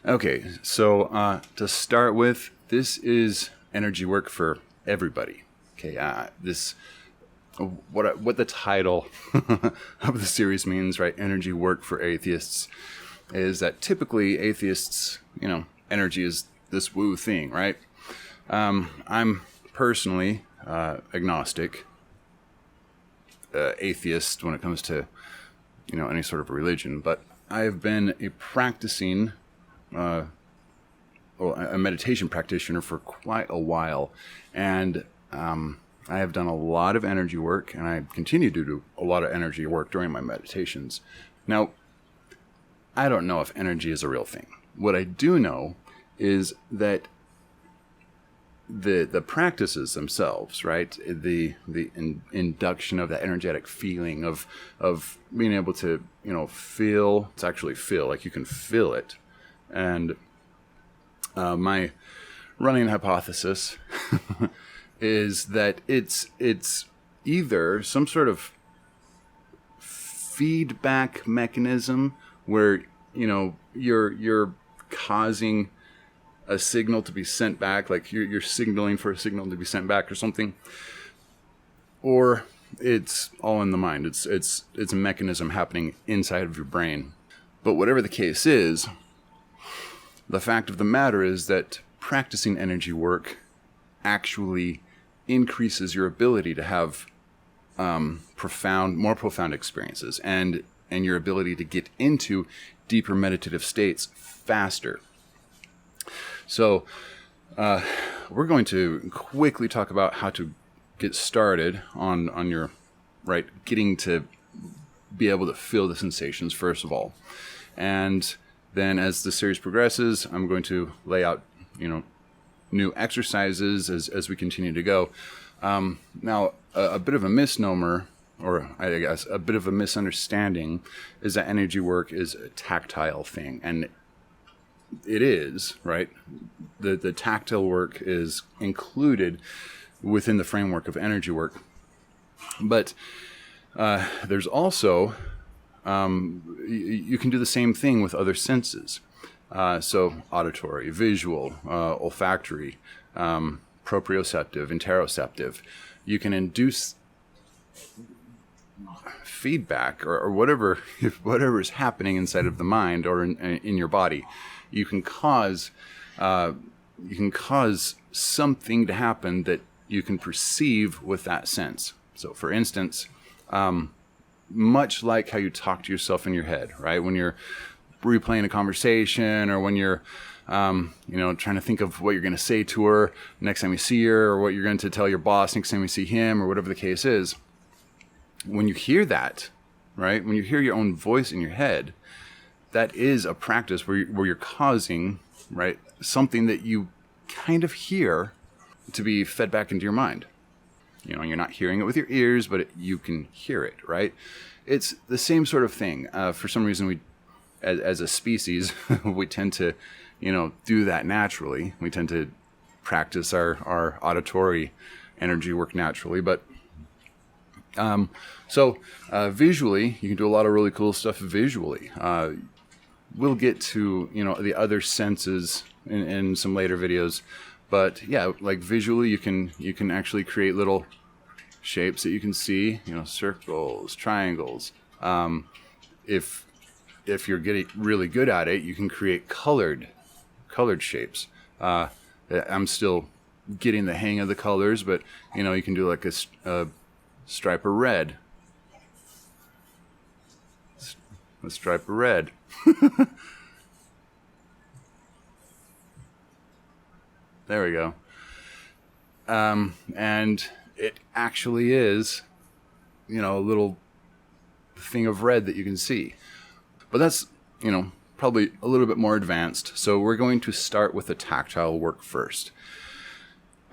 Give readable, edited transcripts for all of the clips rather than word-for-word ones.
Okay, so to start with, this is energy work for everybody. Okay, what the title of the series means, right? Energy work for atheists, is that typically atheists, energy is this woo thing, right? I'm personally agnostic, atheist when it comes to any sort of religion, but I have been a practicing, a meditation practitioner for quite a while, and I have done a lot of energy work, and I continue to do a lot of energy work during my meditations. Now, I don't know if energy is a real thing. What I do know is that the practices themselves, right? The induction of that energetic feeling of being able to feel. It's actually feel, like you can feel it. And my running hypothesis is that it's either some sort of feedback mechanism where you're causing a signal to be sent back, like you're signaling for a signal to be sent back or something, or it's all in the mind. It's a mechanism happening inside of your brain. But whatever the case is, the fact of the matter is that practicing energy work actually increases your ability to have more profound experiences, and your ability to get into deeper meditative states faster. So we're going to quickly talk about how to get started on your getting to be able to feel the sensations first of all, and then as the series progresses, I'm going to lay out new exercises as we continue to go. Now, a bit of a misnomer, or I guess a bit of a misunderstanding, is that energy work is a tactile thing, and it is, right? The tactile work is included within the framework of energy work. But there's also, you can do the same thing with other senses. So auditory, visual, olfactory, proprioceptive, interoceptive. You can induce feedback or whatever is happening inside of the mind or in your body. You can cause something to happen that you can perceive with that sense. So, for instance, much like how you talk to yourself in your head, right? When you're replaying a conversation, or when you're, trying to think of what you're going to say to her next time you see her, or what you're going to tell your boss next time you see him, or whatever the case is. When you hear that, right? When you hear your own voice in your head, that is a practice where you're causing, right, something that you kind of hear to be fed back into your mind. You're not hearing it with your ears, but you can hear it, right? It's the same sort of thing. For some reason, we, as a species, we tend to, do that naturally. We tend to practice our auditory energy work naturally, but visually, you can do a lot of really cool stuff visually. We'll get to, the other senses in some later videos, but yeah, like visually, you can actually create little shapes that you can see, circles, triangles. If you're getting really good at it, you can create colored shapes. I'm still getting the hang of the colors, but you can do like a stripe of red. A stripe of red. There we go. And it actually is, a little thing of red that you can see. But that's, probably a little bit more advanced. So we're going to start with the tactile work first.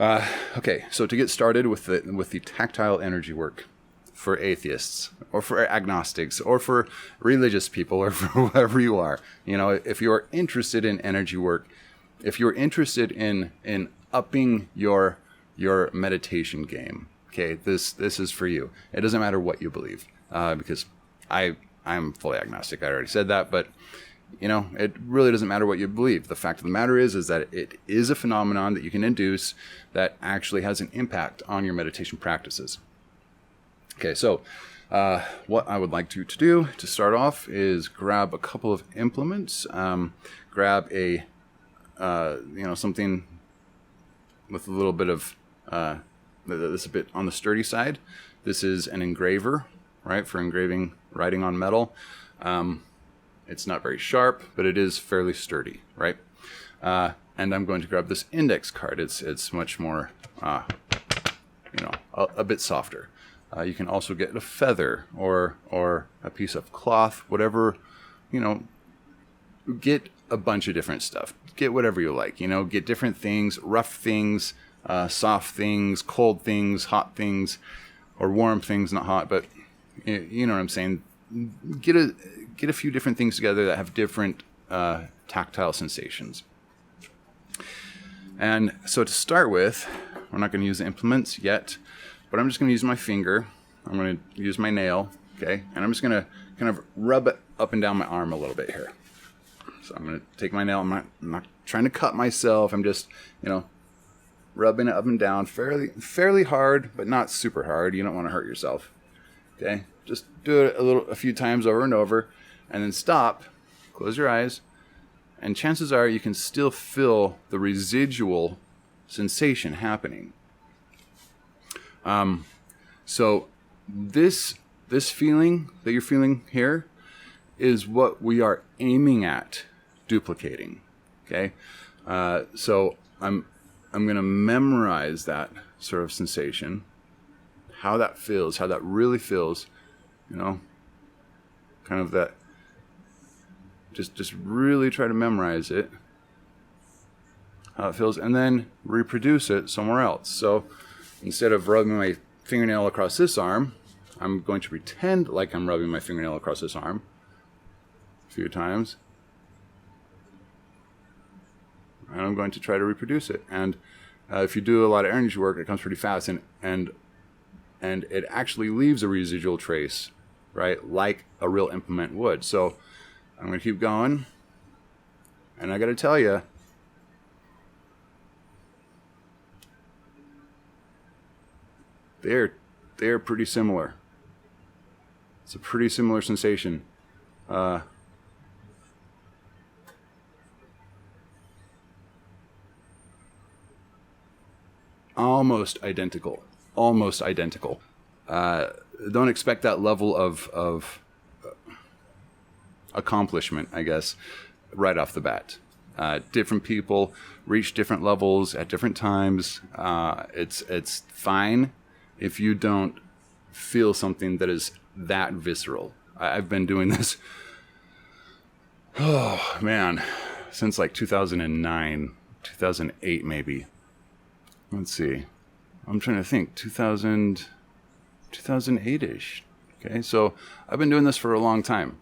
Okay, so to get started with the tactile energy work for atheists, or for agnostics, or for religious people, or for whoever you are, if you are interested in energy work, if you're interested in upping your meditation game, okay, this is for you. It doesn't matter what you believe, because I'm fully agnostic. I already said that, but it really doesn't matter what you believe. The fact of the matter is that it is a phenomenon that you can induce that actually has an impact on your meditation practices. Okay, so what I would like to do to start off is grab a couple of implements, grab a something with a little bit of this a bit on the sturdy side. This is an engraver, right, for engraving writing on metal. It's not very sharp, but it is fairly sturdy, right? And I'm going to grab this index card. It's much more, a bit softer. You can also get a feather or a piece of cloth, whatever, get a bunch of different stuff. Get whatever you like, get different things, rough things, soft things, cold things, hot things, or warm things, not hot, but you know what I'm saying. Get a few different things together that have different tactile sensations. And so to start with, we're not going to use the implements yet, but I'm just going to use my finger. I'm going to use my nail, okay? And I'm just going to kind of rub it up and down my arm a little bit here. So I'm going to take my nail. I'm not trying to cut myself. I'm just, rubbing it up and down fairly hard, but not super hard. You don't want to hurt yourself, okay? Just do it a few times over and over, and then stop, close your eyes, and chances are you can still feel the residual sensation happening. So this feeling that you're feeling here is what we are aiming at duplicating, okay? So I'm going to memorize that sort of sensation, how that feels, how that really feels, kind of that, just really try to memorize it, how it feels, and then reproduce it somewhere else. So instead of rubbing my fingernail across this arm, I'm going to pretend like I'm rubbing my fingernail across this arm a few times. And I'm going to try to reproduce it. And if you do a lot of energy work, it comes pretty fast, and it actually leaves a residual trace, right, like a real implement would. So I'm going to keep going, and I got to tell you, they're pretty similar. It's a pretty similar sensation. Almost identical. Don't expect that level of accomplishment, I guess, right off the bat. Different people reach different levels at different times. It's fine if you don't feel something that is that visceral. I've been doing this, since like 2009, 2008 maybe. Let's see. I'm trying to think. 2008-ish. Okay, so I've been doing this for a long time.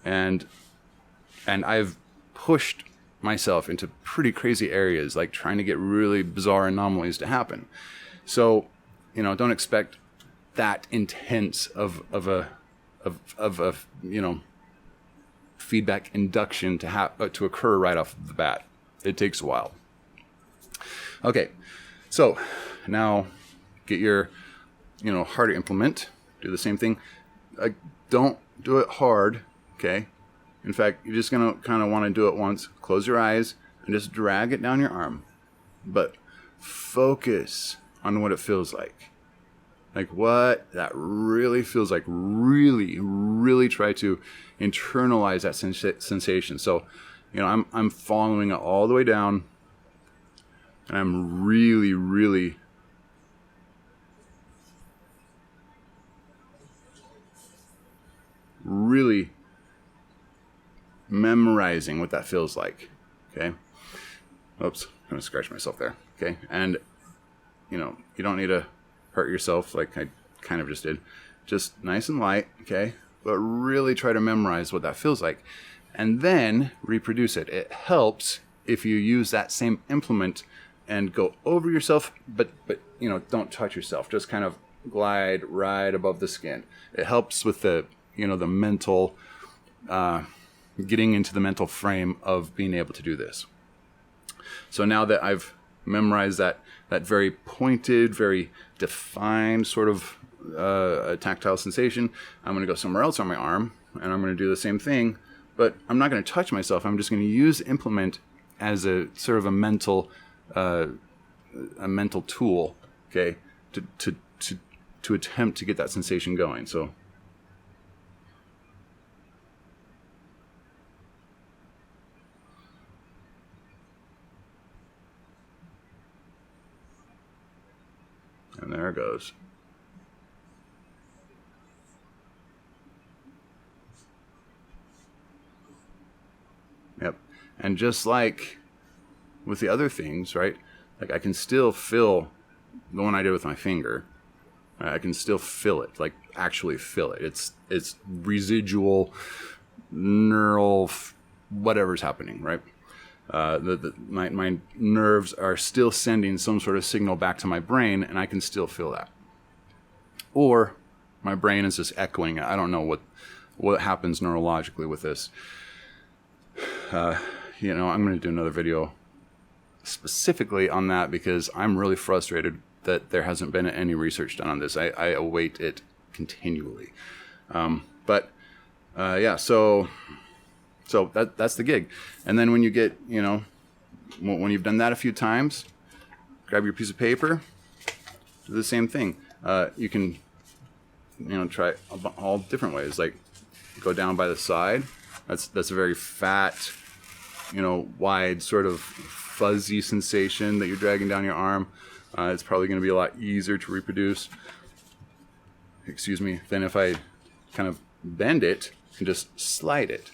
And I've pushed myself into pretty crazy areas, like trying to get really bizarre anomalies to happen. So, don't expect that intense of a feedback induction to occur right off the bat. It takes a while. Okay, so now get your harder implement. Do the same thing. Don't do it hard. Okay. In fact, you're just gonna kind of want to do it once. Close your eyes and just drag it down your arm, but focus on what it feels like. Like what that really feels like. Really try to internalize that sensation. So, I'm following it all the way down, and I'm really memorizing what that feels like. Okay. Oops, I'm gonna scratch myself there. Okay. And you don't need to hurt yourself like I kind of just did. Just nice and light, okay? But really try to memorize what that feels like, and then reproduce it. It helps if you use that same implement and go over yourself, but don't touch yourself. Just kind of glide right above the skin. It helps with the the mental getting into the mental frame of being able to do this. So now that I've memorized that very pointed, very defined sort of tactile sensation, I'm going to go somewhere else on my arm, and I'm going to do the same thing, but I'm not going to touch myself. I'm just going to use the implement as a sort of a mental tool, okay, to attempt to get that sensation going. So and there it goes. Yep. And just like with the other things, right? Like I can still feel the one I did with my finger. I can still feel it, like actually feel it. It's residual neural whatever's happening, right? My nerves are still sending some sort of signal back to my brain, and I can still feel that. Or my brain is just echoing it. I don't know what happens neurologically with this. I'm going to do another video specifically on that because I'm really frustrated that there hasn't been any research done on this. I await it continually. So that's the gig. And then when you get, when you've done that a few times, grab your piece of paper, do the same thing. You can, try all different ways. Like go down by the side. That's a very fat, wide sort of fuzzy sensation that you're dragging down your arm. It's probably going to be a lot easier to reproduce, than if I kind of bend it and just slide it.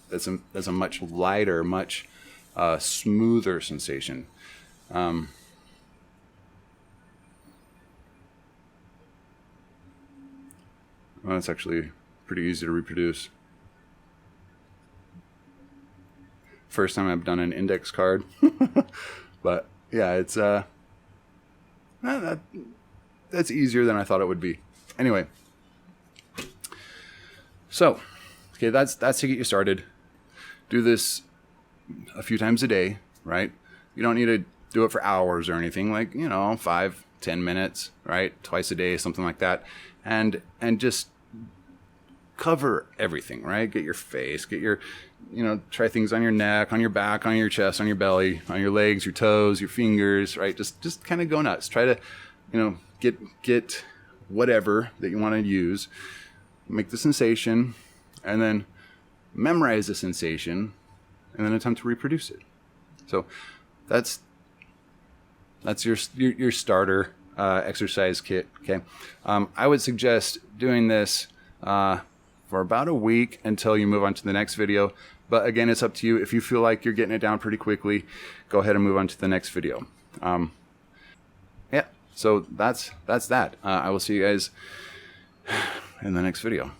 That's a much lighter, much smoother sensation. Well, it's actually pretty easy to reproduce. First time I've done an index card, but yeah, it's that's easier than I thought it would be. Anyway, so okay, that's to get you started. Do this a few times a day, right? You don't need to do it for hours or anything, like 5-10 minutes, right? Twice a day, something like that, and just cover everything, right? Get your face, get your, try things on your neck, on your back, on your chest, on your belly, on your legs, your toes, your fingers, right? Just kind of go nuts. Try to, get whatever that you want to use, make the sensation, and then memorize the sensation, and then attempt to reproduce it. So that's your starter exercise kit. Okay, I would suggest doing this for about a week until you move on to the next video. But again, it's up to you. If you feel like you're getting it down pretty quickly, go ahead and move on to the next video. Yeah, so that's that. I will see you guys in the next video.